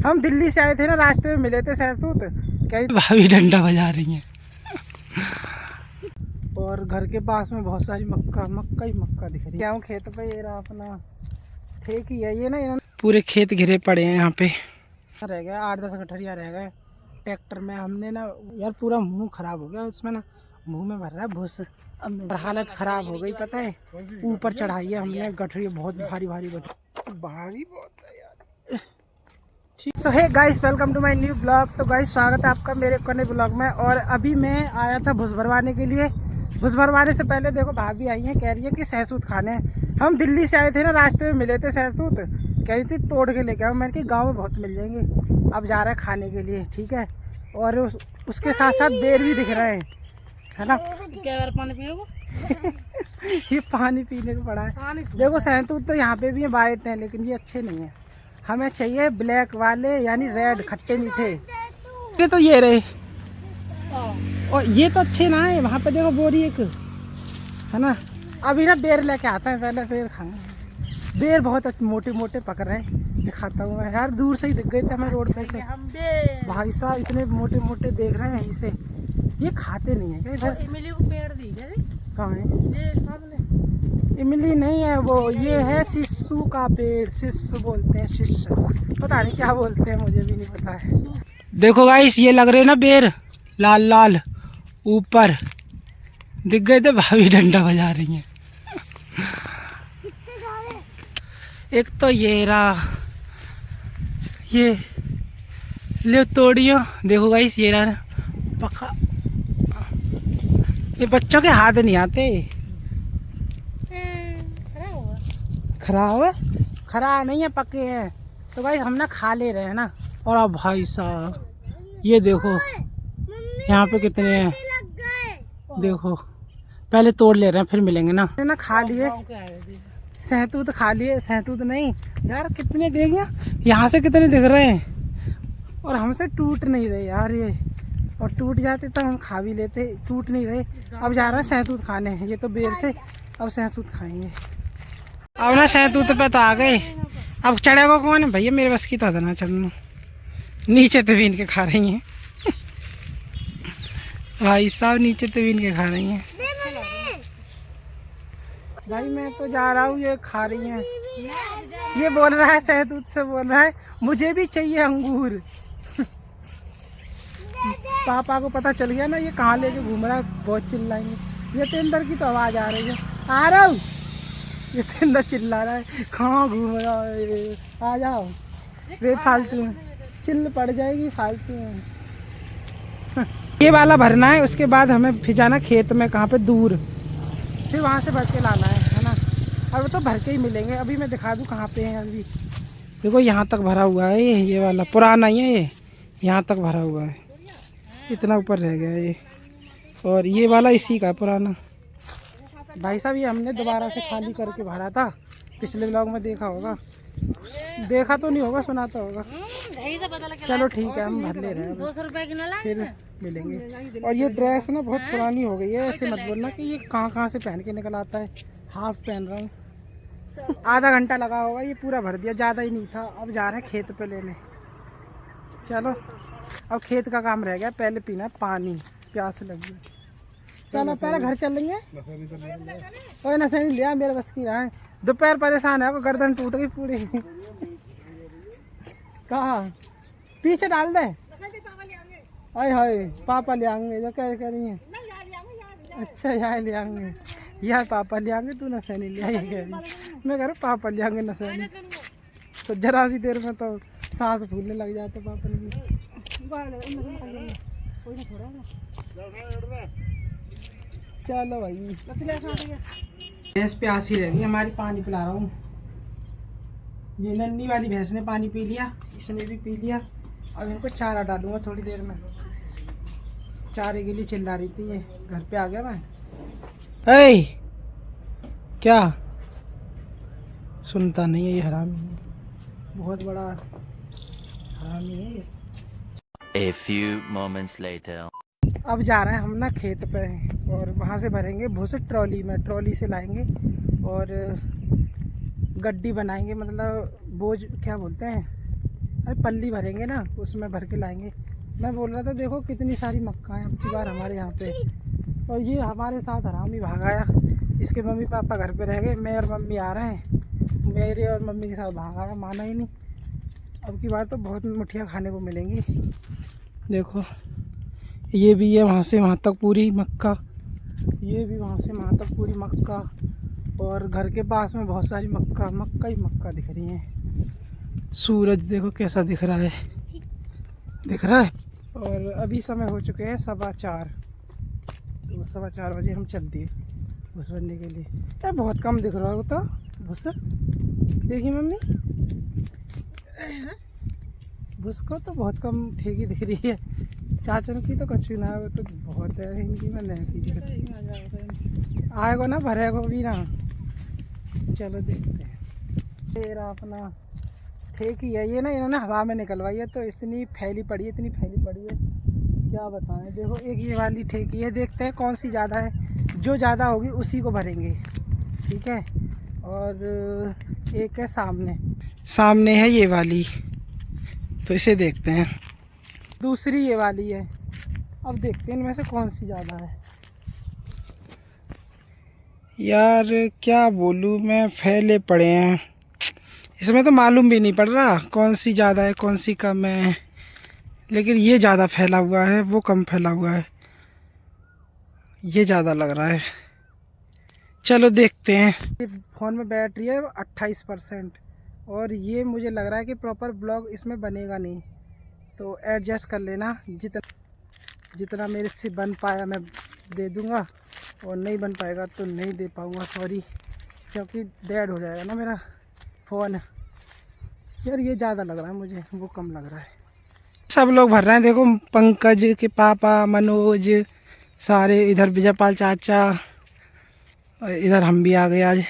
हम दिल्ली से आए थे ना, रास्ते में मिले थे सहतूत, कह भाभी डंडा बजा रही हैं। और घर के पास में बहुत सारी मक्का ही मक्का दिख रही है। खेत पे ये रहा अपना ठेक ही है ये ना, इन्होंने पूरे खेत घिरे पड़े हैं यहाँ पे। रह गया 8-10 गठरिया रह गए ट्रैक्टर में। हमने ना यार पूरा मुंह खराब हो गया उसमें ना, मुंह में भर रहा है भूस। अब हालत खराब हो गई, पता है ऊपर चढ़ाई है हमने गठरी, बहुत भारी भारी बहुत है यार। ठीक, so hey guys, welcome to my new blog. तो गाइस स्वागत है आपका मेरे नए ब्लॉग में। और अभी मैं आया था भूस भरवाने के लिए। भूस भरवाने से पहले देखो भाभी आई है, कह रही है कि सहतूत खाने हैं। हम दिल्ली से आए थे ना, रास्ते में मिले थे सहतूत, कह रही थी तोड़ के लेके आओ। मैंने कि गाँव में बहुत मिल जाएंगे। अब जा रहा है खाने के लिए, ठीक है। और उसके साथ साथ बेर भी दिख रहे हैं, है ना। क्या बार पानी पियोगे? ये पानी पीने को पड़ा है। देखो सहतूत तो यहाँ पे भी है, वाइट है, लेकिन ये अच्छे नहीं है। हमें चाहिए ब्लैक वाले, यानी रेड, खट्टे मीठे। ये तो ये रहे, और ये तो अच्छे ना है। वहाँ पे देखो बोरी एक है ना। अभी ना बेर लेके आता है, पहले बेर खाएंगे। बेर बहुत मोटे मोटे पक रहे हैं, दिखाता हूँ मैं यार। दूर से ही दिख गए थे हमें रोड पे से। भाई साहब इतने मोटे मोटे देख रहे हैं इसे। ये खाते नहीं है क्या इधर? इमली को पेड़ दी है, कहाँ है? इमली नहीं है वो, ये है शिशु का पेड़। शिष्य बोलते हैं, शिष्य, पता नहीं क्या बोलते हैं, मुझे भी नहीं पता है। देखो गाइस, ये लग रहे ना बेर, लाल लाल ऊपर दिख गए थे। भाभी डंडा बजा रही हैं। एक तो ये रहा, ये ले तोड़ियो। देखो गाइस, ये रहा पका। ये बच्चों के हाथ नहीं आते। खराब है? खराब नहीं है, पके हैं। तो भाई हम ना खा ले रहे हैं ना। और अब भाई साहब ये देखो यहाँ पे कितने हैं, देखो। पहले तोड़ ले रहे हैं, फिर मिलेंगे ना। खा लिए सहतूत, खा लिए सहतूत। नहीं यार, कितने देंगे यहाँ से, कितने दिख रहे हैं। और हमसे टूट नहीं रहे यार ये, और टूट जाते तो हम खा भी लेते। टूट नहीं रहे। अब जा रहे हैं सहतूत खाने। ये तो बेर थे, अब सहतूत खाएंगे। अब ना सहतूत पे तो आ गए। अब चढ़ेगा कौन है भैया? मेरे बस की तो ना चढ़ना। नीचे तवीन के खा रही हैं। भाई साहब नीचे तवीन के खा रही हैं। भाई मैं तो जा रहा हूँ, ये खा रही हैं। ये बोल रहा है, सहतूत से बोल रहा है मुझे भी चाहिए अंगूर। पापा को पता चल गया ना ये कहाँ लेके घूम रहा है, बहुत चिल्लाएंगे। ये तेंदर की तो आवाज आ रही है, आ रहा हूँ। ये तेंदर चिल्ला रहा है, कहाँ घूम रहा है, आ जाओ। वे फालतू में चिल्ल पड़ जाएगी, फालतू में। ये वाला भरना है, उसके बाद हमें फिर जाना खेत में, कहाँ पे दूर, फिर वहाँ से भर के लाना है ना। अब तो भर के ही मिलेंगे। अभी मैं दिखा दूँ कहाँ पे हैं। अभी देखो यहाँ तक भरा हुआ है, ये वाला पुराना ही है, ये यहाँ तक भरा हुआ है, इतना ऊपर रह गया ये। और ये वाला इसी का पुराना। भाई साहब ये हमने दोबारा से खाली करके भरा था, पिछले ब्लॉग में देखा होगा। देखा तो नहीं होगा, सुना तो होगा। चलो ठीक है, हम भर ले रहे हैं, 200 रुपए की ना फिर मिलेंगे। और ये ड्रेस ना बहुत पुरानी हो गई है, ऐसे मत बोलना कि ये कहाँ से पहन के निकल आता है। हाफ पहन रहा हूँ। आधा घंटा लगा होगा, ये पूरा भर दिया, ज़्यादा ही नहीं था। अब जा रहे हैं खेत पे लेने। चलो अब खेत का काम रह गया, पहले पीना पानी, प्यास लगी। चलो पहले घर चलेंगे। कोई नशा नहीं लिया, मेरे बस की रहा है। दोपहर परेशान है, गर्दन टूट गई पूरी। कहाँ पीछे डाल दे। हाय हाय, पापा ले आएंगे जो कह रही है। अच्छा यार ले आएंगे, यार पापा ले आएंगे, तू नशा नहीं लिया ये कह रही। मैं कह रहा पापा ले आएंगे नशा नहीं। तो जरा सी देर में तो सांस फूलने लग जाते पापा ने। चलो भाई, भैंस प्यासी रह गई हमारी, पानी पिला रहा हूँ। ये नन्ही वाली भैंस ने पानी पी लिया, इसने भी पी लिया। अब इनको चारा डालूंगा थोड़ी देर में। चारे के लिए चिल्ला रही थी ये। घर पे आ गया मैं। हे क्या सुनता नहीं है ये हरामी, बहुत बड़ा हरामी है ये। A few moments later. अब जा रहे हैं हम ना खेत पे, और वहाँ से भरेंगे भूस ट्रॉली में। ट्रॉली से लाएंगे और गड्डी बनाएंगे, मतलब बोझ क्या बोलते हैं, अरे पल्ली भरेंगे ना, उसमें भर के लाएंगे। मैं बोल रहा था देखो कितनी सारी मक्का है अब की बार हमारे यहाँ पे। और ये हमारे साथ हरामी भागाया, इसके मम्मी पापा घर पे रह गए, मैं और मम्मी आ रहे हैं, मेरे और मम्मी के साथ भागाया, माना ही नहीं। अब की बार तो बहुत मुठियाँ खाने को मिलेंगी। देखो ये भी है वहाँ से वहाँ तक पूरी मक्का, ये भी वहाँ से वहाँ तक पूरी मक्का, और घर के पास में बहुत सारी मक्का ही मक्का दिख रही हैं। सूरज देखो कैसा दिख रहा है, दिख रहा है। और अभी समय हो चुके हैं 4:15, तो 4:15 बजे हम चल दिए भूस भरने के लिए। यार बहुत कम दिख रहा होता भूसा, देखिए मम्मी भूस को तो बहुत कम ठेकी दिख रही है। चाचन की तो कछु ना, वो तो बहुत है, इनकी मैं नहीं की दिख रही आएगा ना, भरेगा भी ना। चलो देखते हैं। तेरा अपना ठेकी है ये ना, इन्होंने हवा में निकलवाई है तो इतनी फैली पड़ी है, इतनी फैली पड़ी है क्या बताएं। देखो एक ये वाली ठेकी है, देखते हैं कौन सी ज़्यादा है, जो ज़्यादा होगी उसी को भरेंगे, ठीक है। और एक है सामने है ये वाली, तो इसे देखते हैं। दूसरी ये वाली है, अब देखते हैं इनमें से कौन सी ज़्यादा है। यार क्या बोलूँ मैं, फैले पड़े हैं, इसमें तो मालूम भी नहीं पड़ रहा कौन सी ज़्यादा है कौन सी कम है। लेकिन ये ज़्यादा फैला हुआ है, वो कम फैला हुआ है, ये ज़्यादा लग रहा है। चलो देखते हैं। फ़ोन में बैटरी है 28%, और ये मुझे लग रहा है कि प्रॉपर ब्लॉग इसमें बनेगा नहीं, तो एडजस्ट कर लेना। जितना मेरे से बन पाया मैं दे दूँगा, और नहीं बन पाएगा तो नहीं दे पाऊँगा, सॉरी, क्योंकि डेड हो जाएगा ना मेरा फ़ोन। यार ये ज़्यादा लग रहा है मुझे, वो कम लग रहा है। सब लोग भर रहे हैं, देखो पंकज के पापा, मनोज, सारे इधर, विजयपाल चाचा, और इधर हम भी आ गए। आज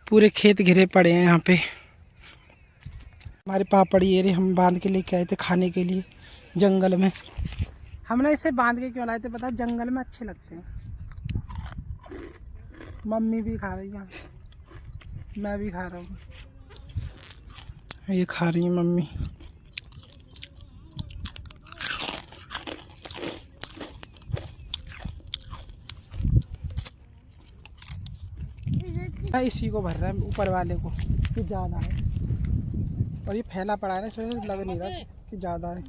पूरे खेत घिरे पड़े हैं यहाँ पे। हमारे पापड़ ये रे हम बांध के लेके आए थे खाने के लिए जंगल में। हमने इसे बांध के क्यों लाए थे पता, जंगल में अच्छे लगते हैं। मम्मी भी खा रही है, मैं भी खा रहा हूँ, ये खा रही है मम्मी। इसी को भर रहा है ऊपर वाले को कि ज़्यादा है, और ये फैला पड़ा है ना, इसमें लग नहीं रहा कि ज़्यादा है।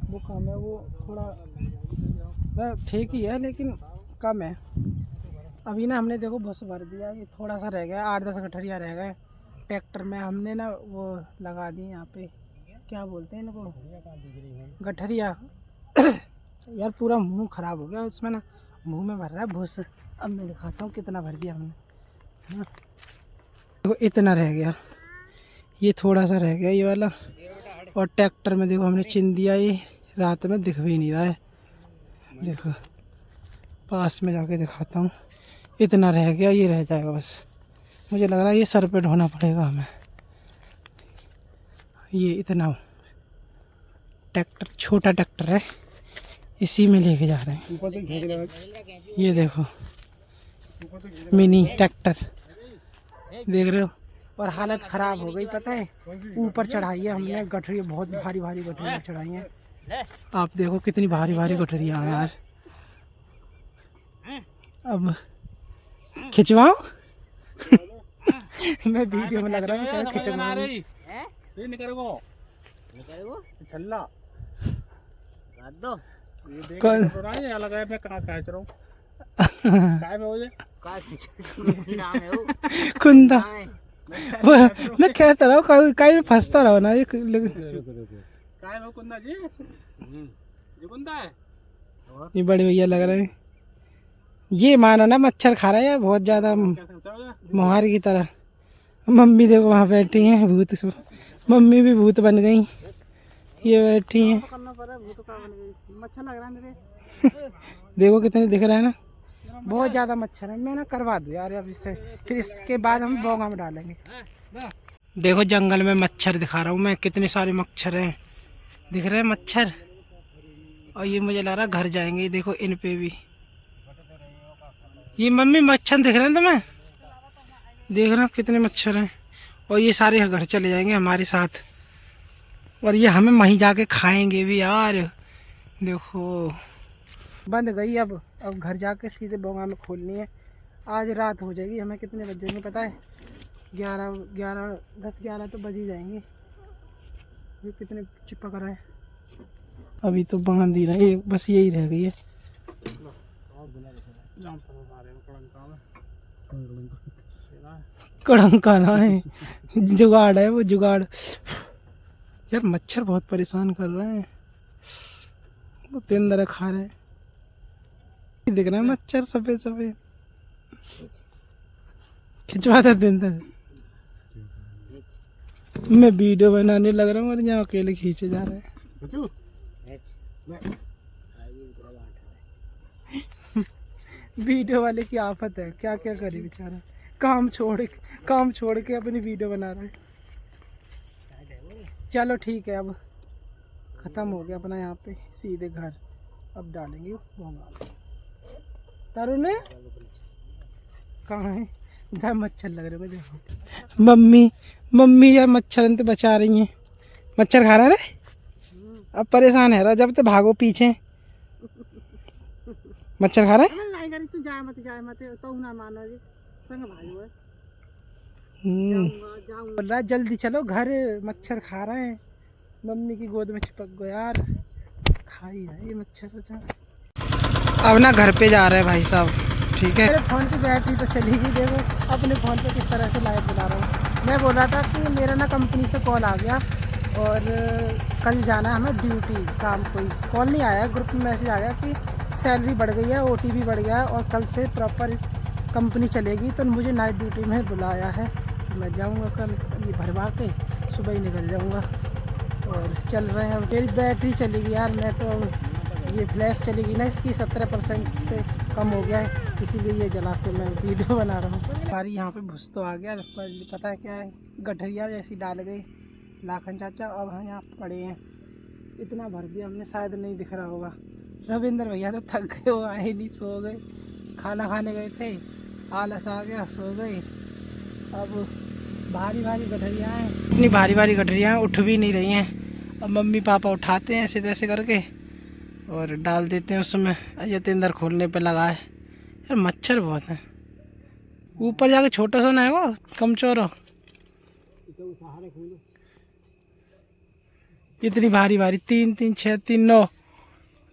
वो कम है, वो थोड़ा ठीक ही है लेकिन कम है। अभी ना हमने देखो बस भर दिया, ये थोड़ा सा रह गया, 8-10 गठरियाँ रह गए ट्रैक्टर में। हमने ना वो लगा दी यहाँ पे, क्या बोलते हैं इनको, गठरिया। यार पूरा मुंह ख़राब हो गया उसमें ना, मुंह में भर रहा है भूस। अब मैं दिखाता हूँ कितना भर दिया हमने। देखो इतना रह गया, ये थोड़ा सा रह गया ये वाला, और ट्रैक्टर में देखो हमने चिन दिया, ये रात में दिख भी नहीं रहा है। देखो पास में जाके दिखाता हूँ, इतना रह गया, ये रह जाएगा बस। मुझे लग रहा है ये सर पे ढोना पड़ेगा हमें। ये इतना ट्रैक्टर, छोटा ट्रैक्टर है, इसी में लेके जा रहे हैं। ये देखो मिनी ट्रैक्टर, देख रहे हो। और हालत ख़राब हो गई पता है, ऊपर चढ़ाई है हमने गठरी, बहुत भारी भारी गठरियाँ चढ़ाई हैं। आप देखो कितनी भारी भारी गठरियाँ हैं यार। अब खिंचवाओ मैं वीडियो में लग रहा हूँ, खिंचवा कुंदा। मैं कहता रहा हूँ कहीं में फंसता रहो ना, ये बड़े भैया लग रहे हैं। ये मानो ना मच्छर खा रहा है बहुत ज़्यादा, मोहार की तरह। मम्मी देखो वहाँ बैठी हैं, भूत, मम्मी भी भूत बन गई, ये बैठी हैं। मच्छर लग रहा है मेरे देखो कितने दिख रहा है ना, बहुत ज़्यादा मच्छर है। मैं ना करवा दूँ यार अब इससे, फिर इसके बाद हम बोगा में डालेंगे। देखो जंगल में मच्छर दिखा रहा हूँ मैं, कितने सारे मच्छर हैं, दिख रहे हैं मच्छर। और ये मुझे लग रहा है घर जाएंगे, देखो इन पे भी ये मम्मी मच्छर दिख रहे हैं तुम्हें, देख रहा कितने मच्छर हैं। और ये सारे घर चले जाएंगे हमारे साथ, और ये हमें वहीं जाके खाएंगे भी यार। देखो बंद गई। अब घर जाके सीधे बोंगा में खोलनी है। आज रात हो जाएगी। हमें कितने बज जाएंगे पता है? 10-11 तो बज ही जाएंगे। ये कितने चिपक रहे हैं। अभी तो बांध ही रहे, बस यही रह गई है। कड़ंका ना है, जुगाड़ है वो, जुगाड़। यार मच्छर बहुत परेशान कर रहे हैं। वो तेंदुआ खा रहे हैं। दिख रहा है मच्छर सफेद सफेद। खिंचवाता तेंदुआ। मैं वीडियो बनाने लग रहा हूँ और यहाँ अकेले खींचे जा रहे हैं। वीडियो वाले की आफत है, क्या क्या करे बेचारा। काम छोड़ के अपनी वीडियो बना रहा है। चलो ठीक है, अब ख़त्म हो गया अपना यहाँ पे। सीधे घर अब डालेंगे भोंगा। तरुण कहाँ है? इधर मच्छर लग रहे हैं देखो। मम्मी यार मच्छर से बचा रही हैं। मच्छर खा रहा है रे। अब परेशान है रहा, जब तो भागो पीछे। मच्छर खा रहा है। बोल रहा जल्दी चलो घर, मच्छर खा रहे हैं। मम्मी की गोद में चिपक गया यार। खा ही रहा है ये मच्छर तो। अब ना घर पे जा रहे हैं भाई साहब, ठीक है। मेरे फ़ोन की बैटरी तो चली गई। देखो अपने फ़ोन पे किस तरह से लाइट बना रहा हूँ। मैं बोल रहा था कि मेरा ना कंपनी से कॉल आ गया और कल जाना है हमें ड्यूटी। शाम को ही कॉल नहीं आया, ग्रुप में मैसेज आ गया कि सैलरी बढ़ गई है, OT भी बढ़ गया है और कल से प्रॉपर कंपनी चलेगी। तो मुझे नाइट ड्यूटी में बुलाया है। मैं जाऊंगा कल, ये भरवा के सुबह ही निकल जाऊंगा। और चल रहे हैं। मेरी बैटरी चलेगी यार। मैं तो ये फ्लैश चलेगी ना इसकी 70% से कम हो गया है, इसीलिए ये जला के मैं वीडियो बना रहा हूँ। हमारी यहाँ पे भुस तो आ गया, पर पता है क्या है, गठरिया जैसी डाल गई लाखन चाचा। अब हम यहाँ पड़े हैं। इतना भर दिया हमने, शायद नहीं दिख रहा होगा। रविंद्र भैया तो थक गए, वो आए नहीं, सो गए। खाना खाने गए थे, आलस आ गया, सो गए। अब भारी गठरियाँ हैं, इतनी भारी गठरियाँ उठ भी नहीं रही हैं। अब मम्मी पापा उठाते हैं ऐसे तैसे करके और डाल देते हैं उसमें। यतेंद्र खोलने पे लगा है। यार मच्छर बहुत है। ऊपर जाके छोटा सा ना है वो, कमचोर हो। इतनी भारी 3 3 6 3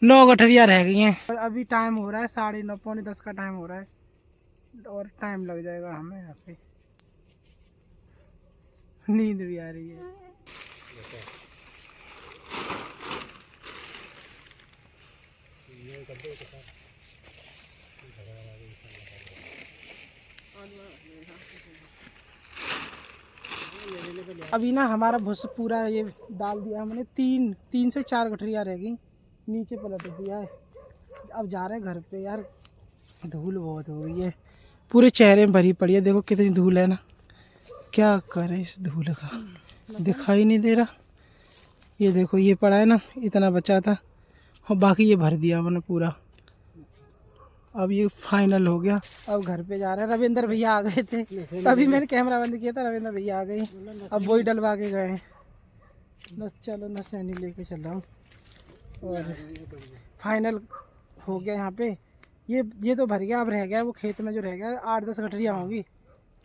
9 गठरियाँ रह गई हैं। और अभी टाइम हो रहा है 9:30 पौने 10 का टाइम हो रहा है और टाइम लग जाएगा हमें यहाँ पे। नींद भी आ रही है। अभी ना हमारा भुस पूरा ये डाल दिया हमने। 3 से 4 गठरियाँ रह गई, नीचे पलट दिया है। अब जा रहे हैं घर पे। यार धूल बहुत हो गई है, पूरे चेहरे में भरी पड़ी है। देखो कितनी धूल है ना, क्या करें इस धूल का, दिखाई नहीं दे रहा। ये देखो ये पड़ा है ना, इतना बचा था और बाकी ये भर दिया मैंने पूरा। अब ये फाइनल हो गया। अब घर पे जा रहे हैं। रविंद्र भैया आ गए थे, तभी मैंने कैमरा बंद किया था। रविंद्र भैया आ गए, अब वही डलवा के गए। बस चलो ना, सैनी लेके चल रहा हूँ। और फाइनल हो गया यहाँ पे। ये तो भर गया। अब रह गया वो खेत में जो रह गया 8-10 गठरियाँ होंगी,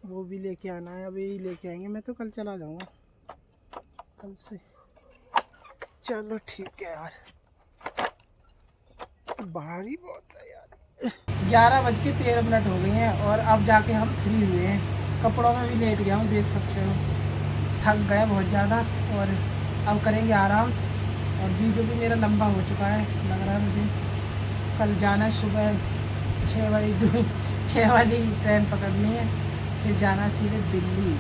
वो भी लेके आना है। अभी लेके आएंगे। मैं तो कल चला जाऊँगा, कल से। चलो ठीक है यार, भारी बहुत है यार। 11:13 हो गई हैं और अब जाके हम फ्री हुए हैं। कपड़ों में भी लेट गया हूँ, देख सकते हो। थक गए बहुत ज़्यादा और अब करेंगे आराम। और वीडियो भी मेरा लंबा हो चुका है लग रहा है मुझे। कल जाना है सुबह 6 वाली ट्रेन पकड़नी है, फिर जाना सीधे दिल्ली।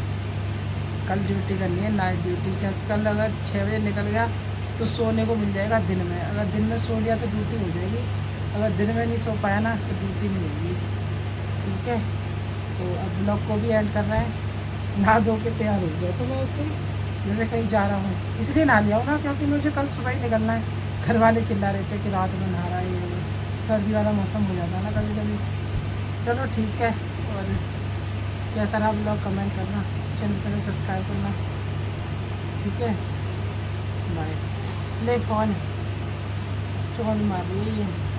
कल ड्यूटी करनी है, नाइट ड्यूटी। क्या कल अगर 6 बजे निकल गया तो सोने को मिल जाएगा दिन में। अगर दिन में सो लिया तो ड्यूटी हो जाएगी, अगर दिन में नहीं सो पाया ना तो ड्यूटी नहीं होगी। ठीक है, तो अब ब्लॉग को भी एंड कर रहे हैं। नहा धो के तैयार हो गया तो मैं उससे जैसे कहीं जा रहा हूँ, इसलिए नहा लिया हूँ ना, क्योंकि मुझे कल सुबह ही निकलना है। घर वाले चिल्ला रहे थे कि रात में नहा रहा है, सर्दी वाला मौसम हो जाता है ना कभी कभी। चलो ठीक है, और कैसा रहा ब्लॉग कमेंट करना, चैनल को सब्सक्राइब करना। ठीक है, बाय ले फोन चोन मार रही है